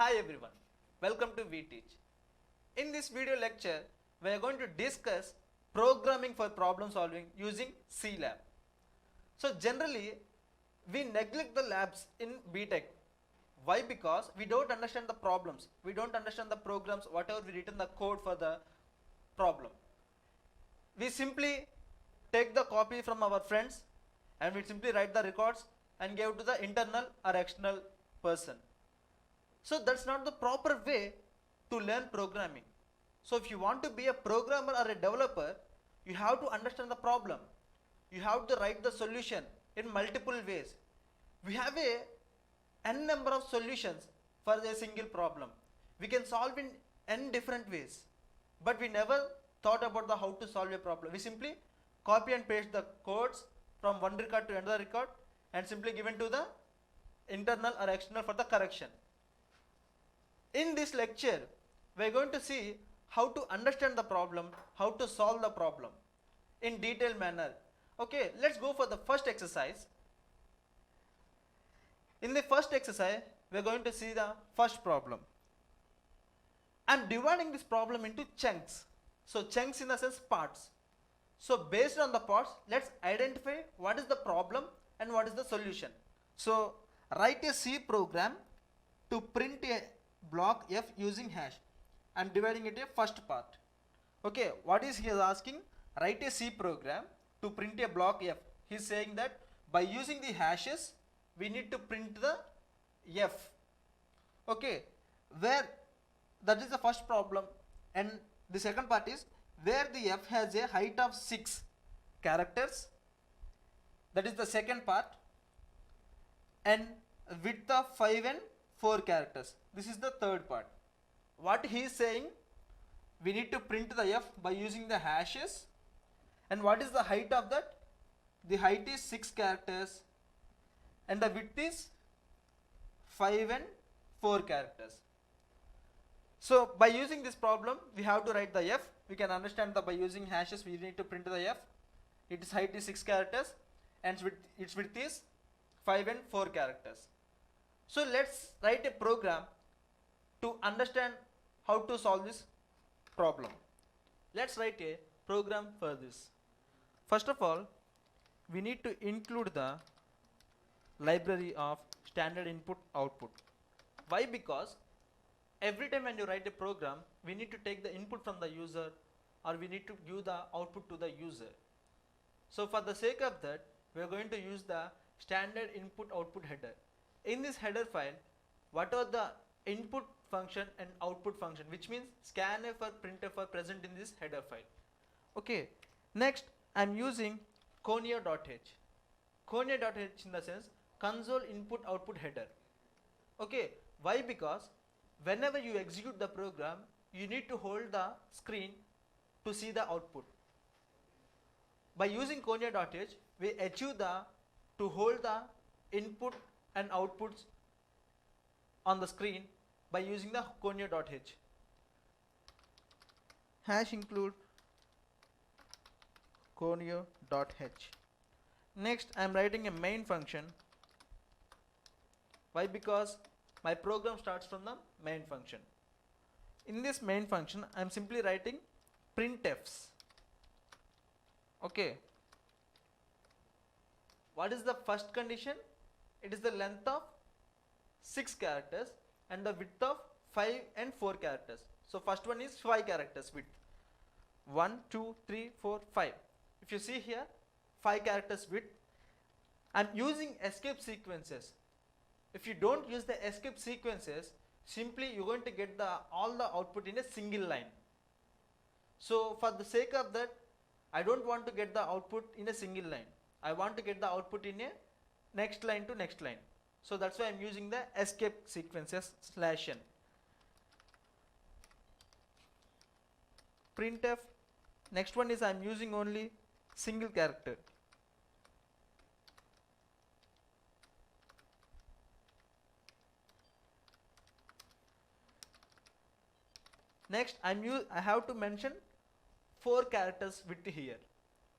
Hi everyone, welcome to VTeach. In this video lecture, we are going to discuss programming for problem solving using C Lab. So generally, we neglect the labs in BTech. Why? Because we don't understand the problems, we don't understand the programs, whatever we written the code for the problem. We simply take the copy from our friends and we simply write the records and give to the internal or external person. So that's not the proper way to learn programming. So if you want to be a programmer or a developer, you have to understand the problem. You have to write the solution in multiple ways. We have a n number of solutions for a single problem. We can solve in n different ways, but we never thought about the how to solve a problem. We simply copy and paste the codes from one record to another record and simply given to the internal or external for the correction. In this lecture, we are going to see how to understand the problem, how to solve the problem in detailed manner. Okay, let's go for the first exercise. In the first exercise, we are going to see the first problem. I am dividing this problem into chunks. So chunks in the sense parts. So based on the parts, let's identify what is the problem and what is the solution. So write a C program to print a block F using hash. I am dividing it a first part. Okay, what is he asking? Write a C program to print a block F. He is saying that by using the hashes, we need to print the F. Okay, where that is the first problem, and the second part is where the F has a height of 6 characters. That is the second part, and width of 5 and 4 characters. This is the third part. What he is saying, we need to print the F by using the hashes, and what is the height of that? The height is 6 characters and the width is 5 and 4 characters. So by using this problem, we have to write the F. We can understand that by using hashes, we need to print the F. Its height is 6 characters and its width is 5 and 4 characters. So let's write a program to understand how to solve this problem. Let's write a program for this. First of all, we need to include the library of standard input output. Why? Because every time when you write a program, we need to take the input from the user or we need to give the output to the user. So for the sake of that, we are going to use the standard input output header. In this header file, what are the input function and output function, which means scanf or printf are present in this header file. Okay, next I am using conio.h. Conio.h in the sense console input output header. Okay, why? Because whenever you execute the program, you need to hold the screen to see the output. By using conio.h, we achieve to hold the input and outputs on the screen by using the conio.h. Hash include conio.h. Next, I am writing a main function. Why? Because my program starts from the main function. In this main function, I am simply writing printfs. Okay. What is the first condition? It is the length of 6 characters and the width of 5 and 4 characters. So first one is 5 characters width. 1, 2, 3, 4, 5. If you see here, 5 characters width. I am using escape sequences. If you don't use the escape sequences, simply you are going to get all the output in a single line. So for the sake of that, I don't want to get the output in a single line. I want to get the output in a next line to next line. So that's why I am using the escape sequences /n. Printf. Next one is I am using only single character. Next, I have to mention 4 characters width here.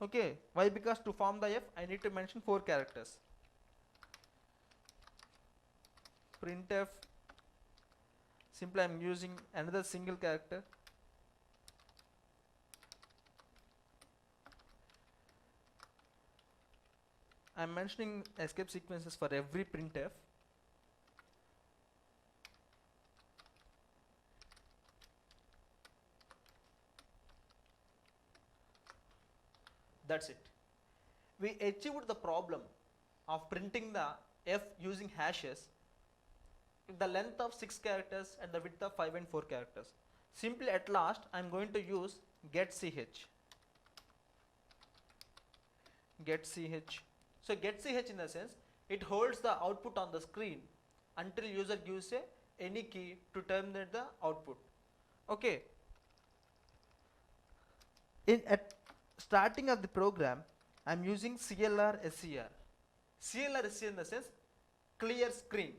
Okay, why? Because to form the F, I need to mention 4 characters. Printf Simply I'm using another single character. I'm mentioning escape sequences for every printf. That's it. We achieved the problem of printing the f using hashes with the length of 6 characters and the width of 5 and 4 characters. Simply at last I am going to use getch. So getch in the sense it holds the output on the screen until user gives any key to terminate the output. Okay. At starting of the program, I am using CLR SCR. CLR SCR in the sense clear screen.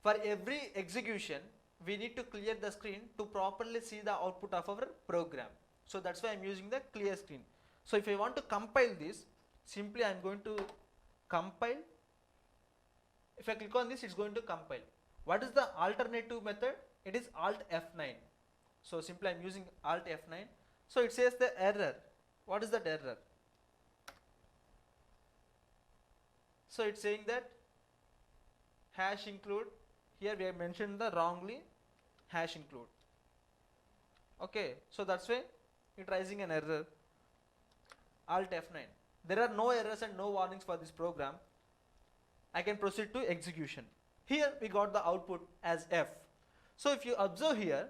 For every execution, we need to clear the screen to properly see the output of our program. So that's why I am using the clear screen. So if I want to compile this, simply I am going to compile. If I click on this, it's going to compile. What is the alternative method? It is Alt F9. So simply I am using Alt F9. So it says the error. What is that error? So it's saying that hash include. Here we have mentioned the wrongly hash include. Okay, so that's why it raising an error. Alt F9. There are no errors and no warnings for this program. I can proceed to execution. Here we got the output as F. So if you observe here,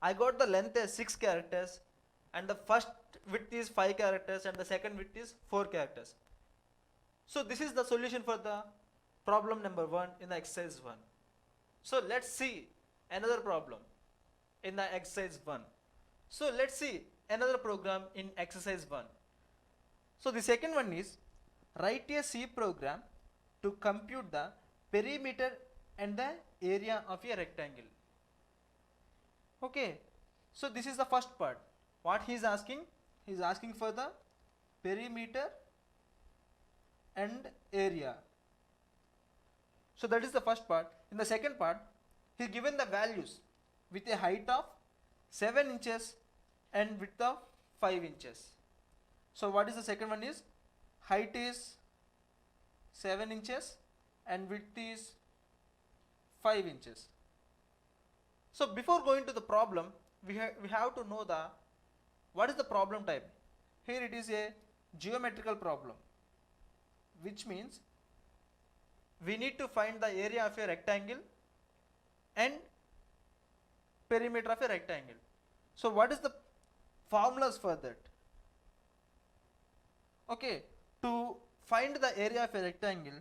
I got the length as 6 characters and the first width is 5 characters and the second width is 4 characters. So this is the solution for the problem number 1 in the exercise 1. So let's see another problem in the exercise 1. So let's see another program in exercise 1. So the second one is write a C program to compute the perimeter and the area of a rectangle. Okay, so this is the first part. What he is asking? He is asking for the perimeter and area. So that is the first part. In the second part, he is given the values with a height of 7 inches and width of 5 inches. So what is the second one is? Height is 7 inches and width is 5 inches. So before going to the problem, we have to know the what is the problem type. Here it is a geometrical problem, which means we need to find the area of a rectangle and perimeter of a rectangle. So what is the formulas for that? Okay, to find the area of a rectangle,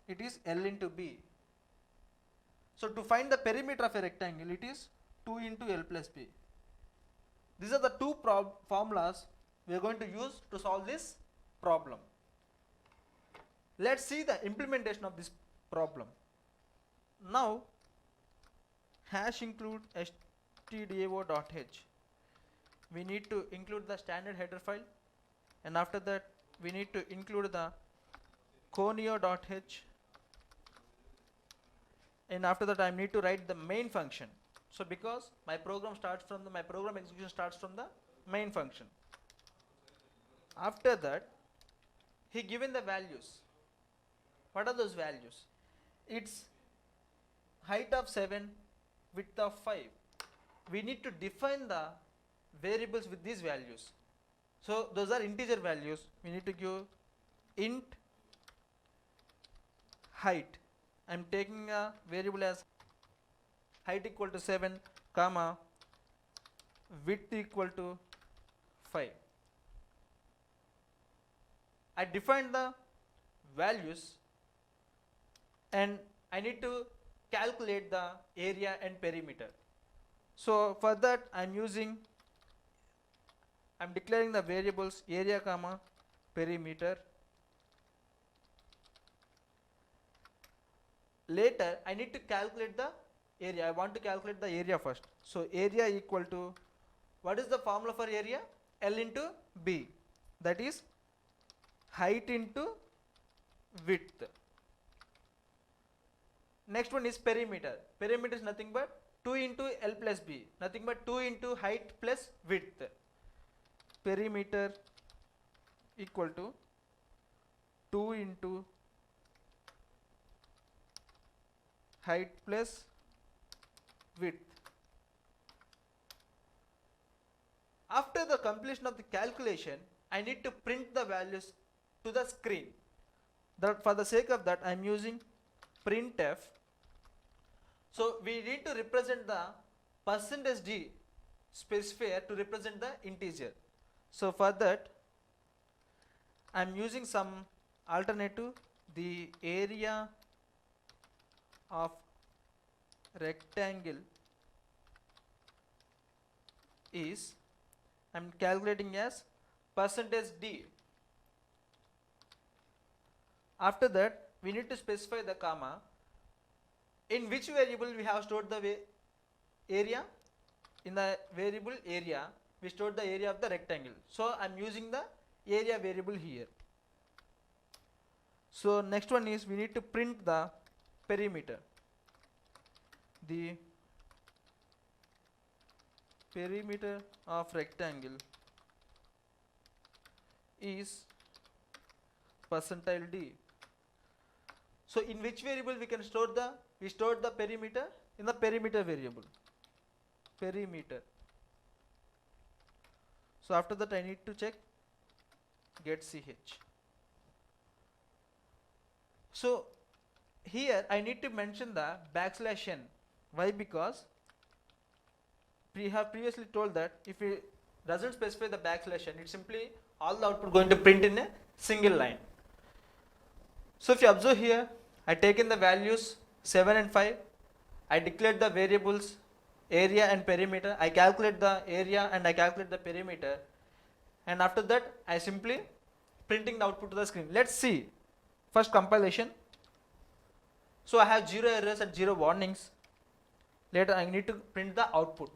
it is L into B. So to find the perimeter of a rectangle, it is 2 into L plus B. These are the two formulas we are going to use to solve this problem. Let's see the implementation of this problem. Now hash include stdio.h. We need to include the standard header file, and after that we need to include the conio.h, and after that I need to write the main function. So because my program execution starts from the main function. After that he given the values. What are those values? It's height of 7, width of 5. We need to define the variables with these values. So those are integer values. We need to give int height. I am taking a variable as height equal to 7, comma width equal to 5. I defined the values and I need to calculate the area and perimeter. So for that I am declaring the variables area comma perimeter. Later I need to calculate the area. I want to calculate the area first. So area equal to, what is the formula for area? L into B, that is height into width. Next one is perimeter. Perimeter is nothing but 2 into L plus B, nothing but 2 into height plus width. Perimeter equal to 2 into height plus width. After the completion of the calculation, I need to print the values to the screen. That for the sake of that, I am using printf. So we need to represent the percentage d specifier to represent the integer. So for that, I am using some alternative. The area of rectangle is, I am calculating as percentage d. After that, we need to specify the comma. In which variable we have stored the area? In the variable area, we stored the area of the rectangle. So I am using the area variable here. So next one is, we need to print the perimeter. The perimeter of rectangle is percentile d. So in which variable we can store the, we stored the perimeter in the perimeter variable, perimeter. So after that, I need to check get ch. So here I need to mention the \n. Why? Because we have previously told that if it doesn't specify the \n, it's simply all the output going to print in a single line. So if you observe here, I taken the values 7 and 5, I declared the variables area and perimeter, I calculate the area and I calculate the perimeter, and after that I simply printing the output to the screen. Let's see first compilation. So I have 0 errors and 0 warnings. Later I need to print the output.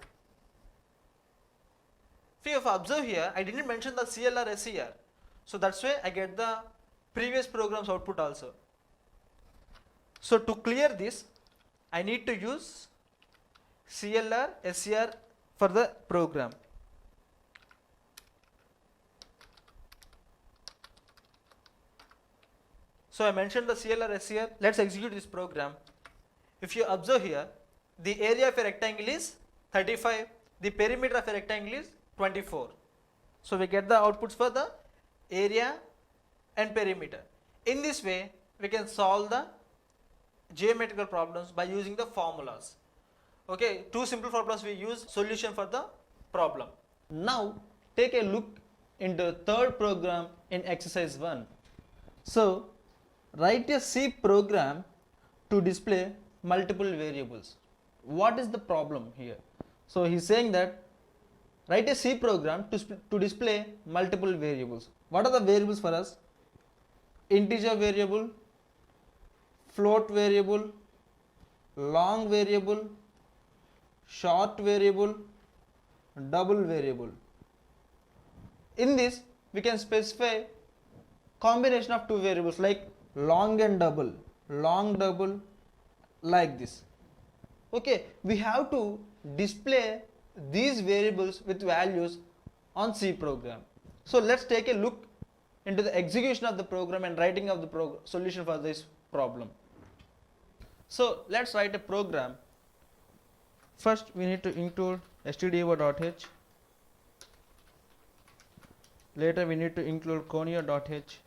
If you observe here, I didn't mention the CLR SCR, so that's why I get the previous program's output also. So to clear this, I need to use CLR SCR for the program. So I mentioned the CLR SCR. Let's execute this program. If you observe here, the area of a rectangle is 35, the perimeter of a rectangle is 24. So we get the outputs for the area and perimeter. In this way, we can solve the geometrical problems by using the formulas. Okay, two simple formulas we use solution for the problem. Now take a look into third program in exercise 1. So write a C program to display multiple variables. What is the problem here? So he is saying that write a C program to display multiple variables. What are the variables for us? Integer variable, float variable, long variable, short variable, double variable. In this we can specify combination of two variables like long and double, like this. Okay, we have to display these variables with values on C program. So let's take a look into the execution of the program and writing of the solution for this problem. So let's write a program. First we need to include stdio.h. Later we need to include conio.h.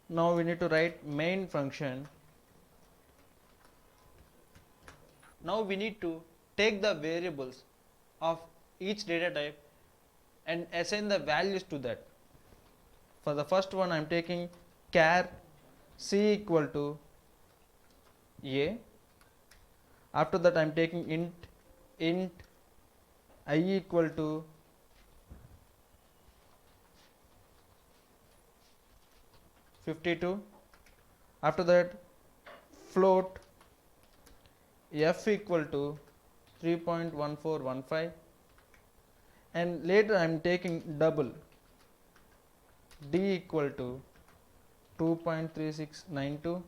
Now we need to write main function. Now we need to take the variables of each data type and assign the values to that. For the first one I am taking char c equal to a. After that I am taking int I equal to 52. After that float f equal to 3.1415, and later I am taking double d equal to 2.3692.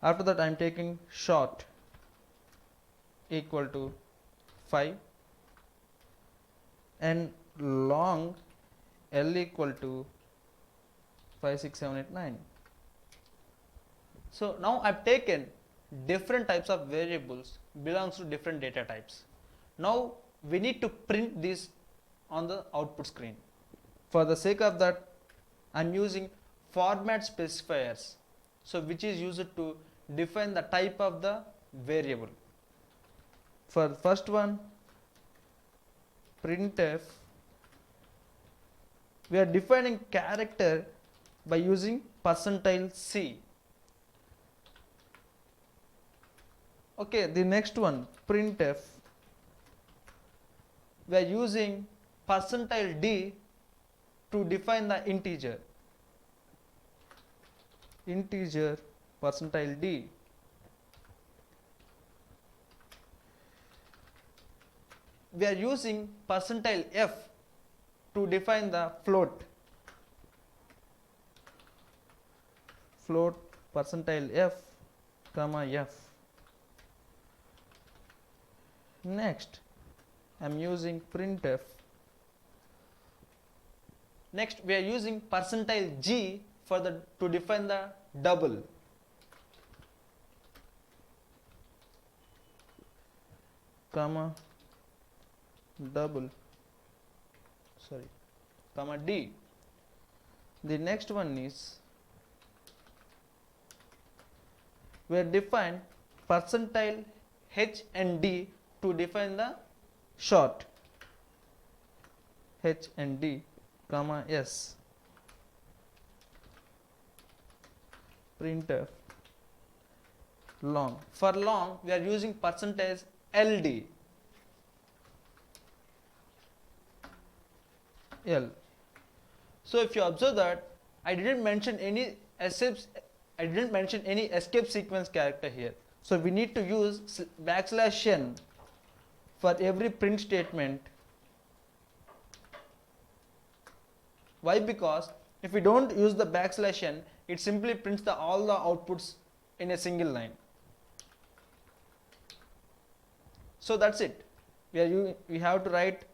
After that I am taking short equal to 5 and long L equal to 5, 6, 7, 8, 9. So now I've taken different types of variables belongs to different data types. Now we need to print this on the output screen. For the sake of that, I'm using format specifiers, so which is used to define the type of the variable. For the first one, printf, we are defining character by using %C. Okay, the next one, printf, we are using %D to define the integer. Integer %D. We are using %F to define the float. Float %F, comma F. Next, I am using printf. Next, we are using %G for the to define the double. Comma double. Sorry, comma D. The next one is we are define %H and D to define the short. H and D, comma S. Printf long. For long, we are using %LD. L. So if you observe that I didn't mention any escape sequence character here. So we need to use \n for every print statement. Why? Because if we don't use the \n, it simply prints all the outputs in a single line. So that's it. We have to write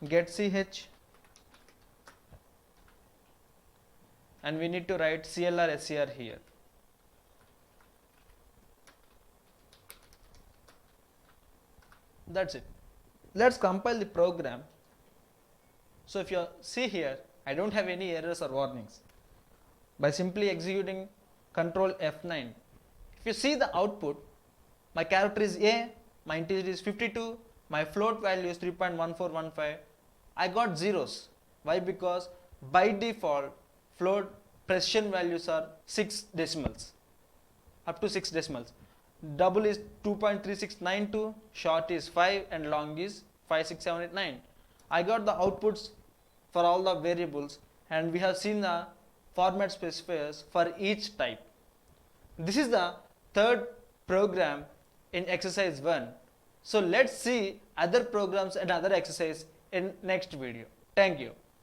get ch and we need to write CLR SCR here. That's it. Let's compile the program. So if you see here, I don't have any errors or warnings. By simply executing Control F9, if you see the output, my character is A, my integer is 52, my float value is 3.1415. I got zeros. Why? Because by default float precision values are 6 decimals, up to 6 decimals. Double is 2.3692, short is 5 and long is 56789. I got the outputs for all the variables and we have seen the format specifiers for each type. This is the third program in exercise 1. So let's see other programs and other exercise in next video. Thank you.